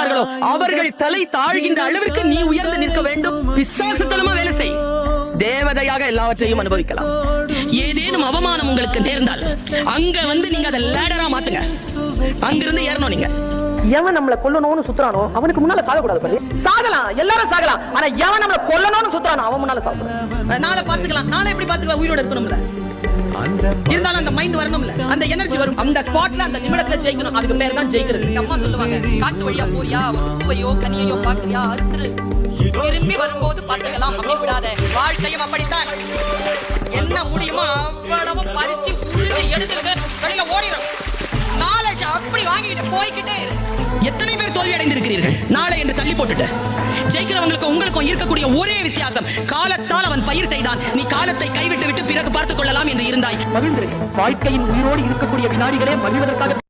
இருக்கிறார்களோ அவர்கள் தலை தாழ்கின்ற அளவிற்கு நீ உயர்ந்து நிற்க வேண்டும். பிசாசுத்தனமா வேலை செய். தேவதையாக எல்லாவற்றையும் அனுபவிக்கலாம். ஏதேனும் அவமானம் உங்களுக்கு நேர்ந்தால் அங்க வந்து நீங்க அதை லேடரா மாத்துங்க. அங்கிருந்து ஏறணும். நீங்க எவன் நம்மள கொல்லணும்னு சுத்துறானோ அவனுக்கு முன்னால சாகக்கூடாது பாரு. சாகலாம், எல்லாரும் சாகலாம். ஆனா எவன் நம்மள கொல்லணும்னு சுத்துறானோ அவன் முன்னால சாகக்கூடாது. நாளை பாத்துக்கலாம். நாளை எப்படி பாத்துக்கலாம்? உயிரோட இருக்கணும்ல. இருந்தாலும் அந்த மைண்ட் வரணும்ல, அந்த எனர்ஜி வரும். அந்த ஸ்பாட்ல அந்த நிமிடத்துல ஜெயிக்கணும். அதுக்கு பேர் தான் ஜெயிக்கிறது. அம்மா சொல்லுவாங்க, காட்டு வழியா போறியா, ஒரு பூவையோ கனியையோ பாக்குறியா, அறுத்துரு, திரும்பி வரும்போது பாத்துக்கலாம், அப்படி விடாத. வாழ்க்கையும் அப்படித்தான். என்ன முடியுமோ அவ்வளவு பறிச்சு உருளி எடுத்துட்டு வெளியில ஓடிடும். நாலேஜ் அப்படி வாங்கிட்டு போய்கிட்டே. எத்தனை பேர் தோல்வி அடைந்திருக்கிறீர்கள்? நாளை என்று தள்ளி போட்டுட்டு ஜெயிக்கிறவங்களுக்கு உங்களுக்கும் இருக்கக்கூடிய ஒரே வித்தியாசம், காலத்தால் அவன் பயிர் செய்தான், நீ காலத்தை கைவிட்டு விட்டு பிறகு பார்த்துக் கொள்ளலாம் என்று இருந்தாய். மகிழ்ந்திருக்கு. வாழ்க்கையின் உயிரோடு இருக்கக்கூடிய வினாடிகளே மகிழ்வதற்காக